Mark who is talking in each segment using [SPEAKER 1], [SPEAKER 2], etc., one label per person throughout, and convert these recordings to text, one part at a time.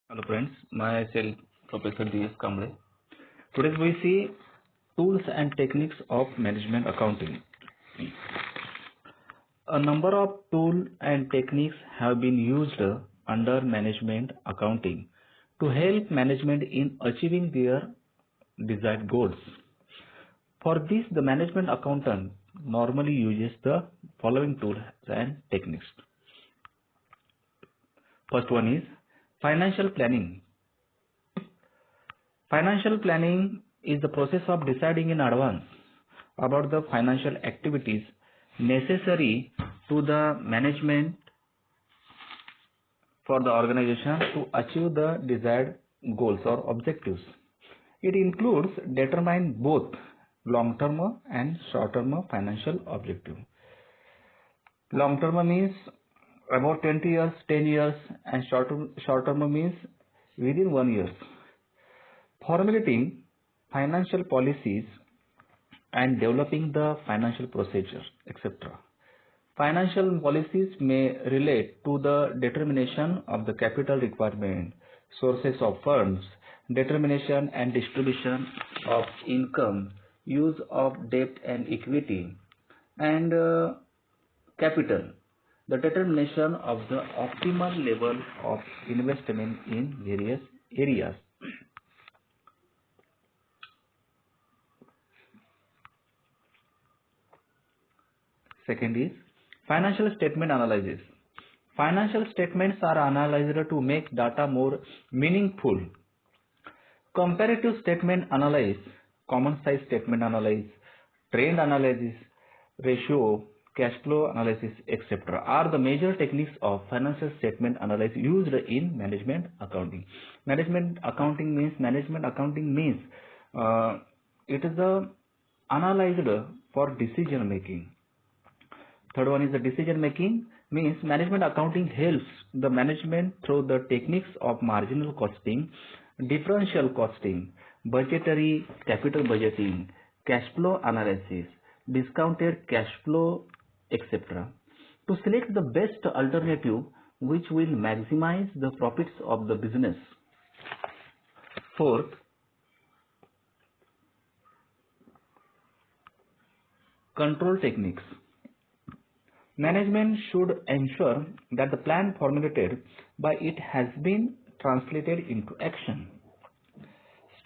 [SPEAKER 1] Hello friends, myself Professor D.S. Kamble. Today we see tools and techniques of management accounting. A number of tools and techniques have been used under management accounting to help management in achieving their desired goals. For this, the management accountant normally uses the following tools and techniques. First one is financial planning. Financial planning is the process of deciding in advance about the financial activities necessary to the management for the organization to achieve the desired goals or objectives. It includes determine both long-term and short-term financial objective. Long-term means about 20 years, 10 years, and short-term means within 1 year. Formulating financial policies and developing the financial procedures, etc. Financial policies may relate to the determination of the capital requirement, sources of funds, determination and distribution of income, use of debt and equity, and capital, the determination of the optimal level of investment in various areas. Second is financial statement analysis. Financial statements are analyzed to make data more meaningful. Comparative statement analysis, common size statement analysis, trend analysis, ratio, cash flow analysis, etc. are the major techniques of financial statement analysis used in management accounting. Management accounting means it is analyzed for decision making. Third one is the decision making means management accounting helps the management through the techniques of marginal costing, differential costing, budgetary capital budgeting, cash flow analysis, discounted cash flow, etc. to select the best alternative which will maximize the profits of the business. Fourth, control techniques. Management should ensure that the plan formulated by it has been translated into action.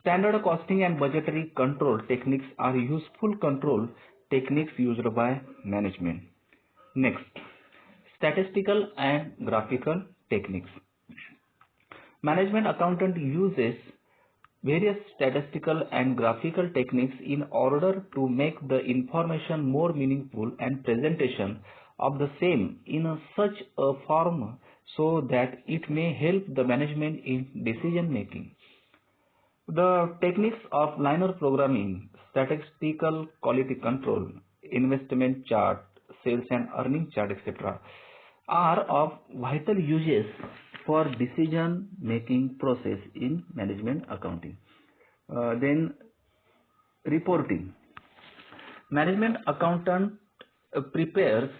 [SPEAKER 1] Standard costing and budgetary control techniques are useful control techniques used by management. Next, statistical and graphical techniques. Management accountant uses various statistical and graphical techniques in order to make the information more meaningful and presentation of the same in such a form so that it may help the management in decision making. The techniques of linear programming, statistical quality control, investment chart, sales and earning chart, etc. are of vital uses for decision making process in management accounting. Then reporting. Management accountant prepares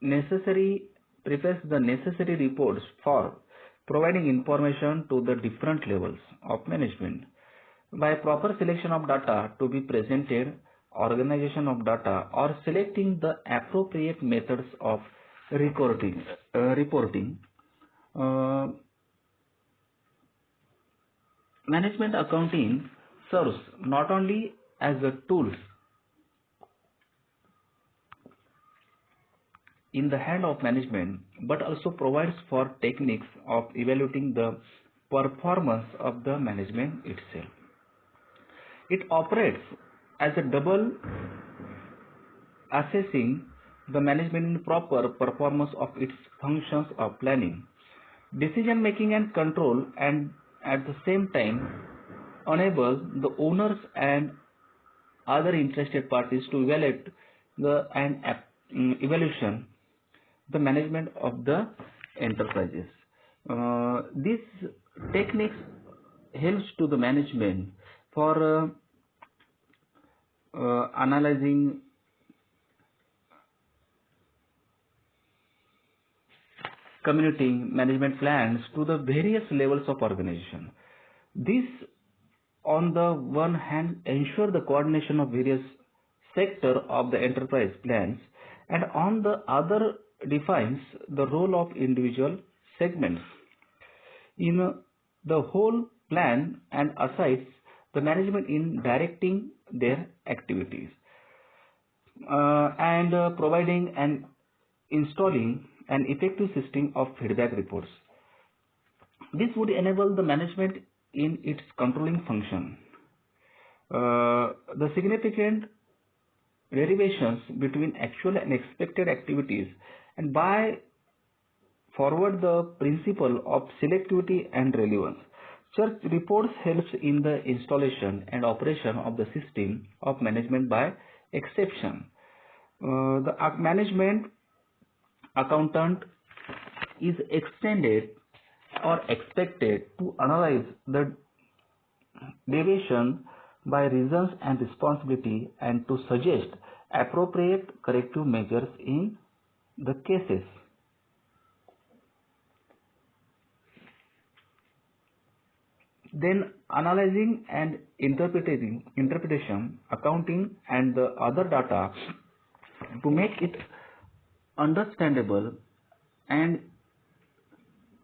[SPEAKER 1] the necessary reports for providing information to the different levels of management. By proper selection of data to be presented, organization of data, or selecting the appropriate methods of reporting, management accounting serves not only as a tool in the hand of management but also provides for techniques of evaluating the performance of the management itself. It operates as a double assessing the management in proper performance of its functions of planning, decision making and control, and at the same time enable the owners and other interested parties to evaluate evaluation the management of the enterprises. These techniques helps to the management for analyzing communicating management plans to the various levels of organization. This, on the one hand, ensure the coordination of various sectors of the enterprise plans, and on the other defines the role of individual segments in the whole plan and assists the management in directing their activities and providing and installing an effective system of feedback reports. This would enable the management in its controlling function. The significant derivations between actual and expected activities, and by forward the principle of selectivity and relevance. Such reports helps in the installation and operation of the system of management by exception. The management accountant is extended or expected to analyze the deviation by reasons and responsibility and to suggest appropriate corrective measures in the cases. Then analyzing and interpretation, accounting and the other data to make it understandable and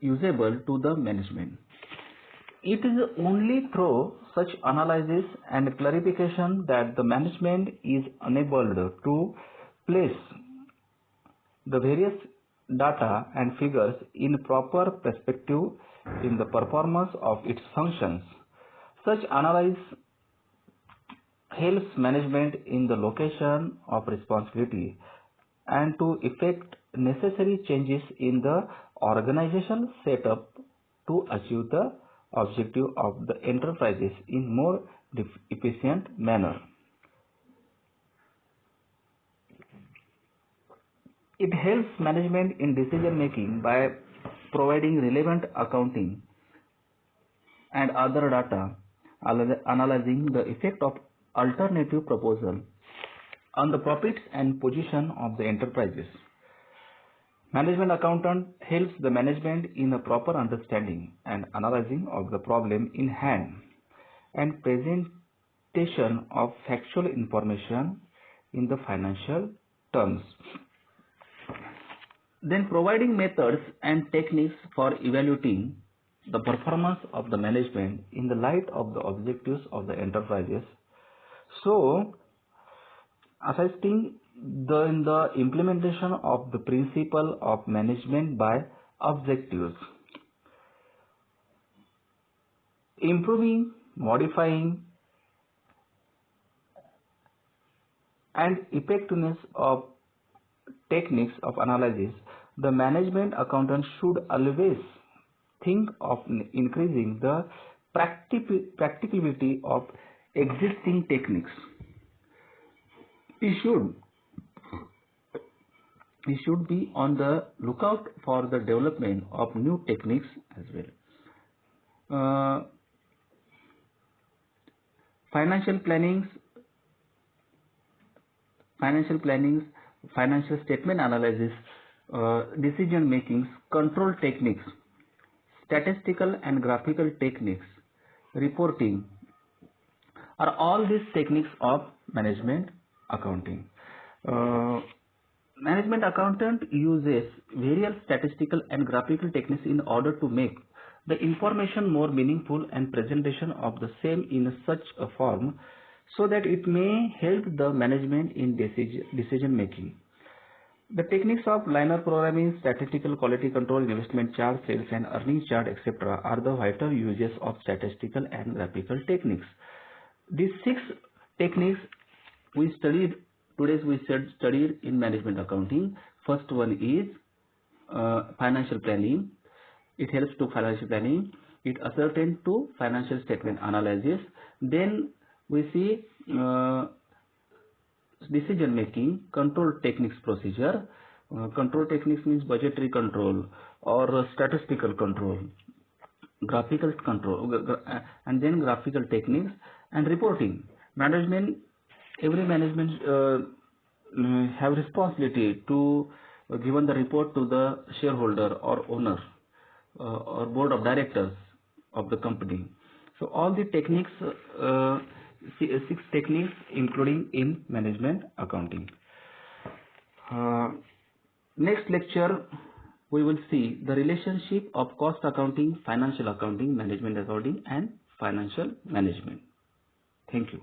[SPEAKER 1] usable to the management. It is only through such analysis and clarification that the management is enabled to place the various data and figures in proper perspective in the performance of its functions. Such analysis helps management in the location of responsibility and to effect necessary changes in the organizational setup to achieve the objective of the enterprises in more efficient manner. It helps management in decision making by providing relevant accounting and other data, analyzing the effect of alternative proposal on the profits and position of the enterprises. Management accountant helps the management in a proper understanding and analyzing of the problem in hand and presentation of factual information in the financial terms. Then providing methods and techniques for evaluating the performance of the management in the light of the objectives of the enterprises. So, assisting in the implementation of the principle of management by objectives, improving, modifying, and effectiveness of techniques of analysis, the management accountant should always think of increasing the practicability of existing techniques. He should be on the lookout for the development of new techniques as well. Financial plannings, financial statement analysis, decision makings, control techniques, statistical and graphical techniques, reporting are all these techniques of management accounting. Management accountant uses various statistical and graphical techniques in order to make the information more meaningful and presentation of the same in such a form so that it may help the management in decision making. The techniques of linear programming, statistical quality control, investment chart, sales and earnings chart, etc. are the vital uses of statistical and graphical techniques. These 6 techniques we studied in management accounting. First one is financial planning. It helps to financial planning. It ascertains to financial statement analysis. Then we see decision making, control techniques procedure. Control techniques means budgetary control or statistical control, graphical control, and then graphical techniques and reporting. Every management have responsibility to given the report to the shareholder or owner or board of directors of the company. So all the techniques, 6 techniques including in management accounting. Next lecture we will see the relationship of cost accounting, financial accounting, management accounting and financial management. Thank you.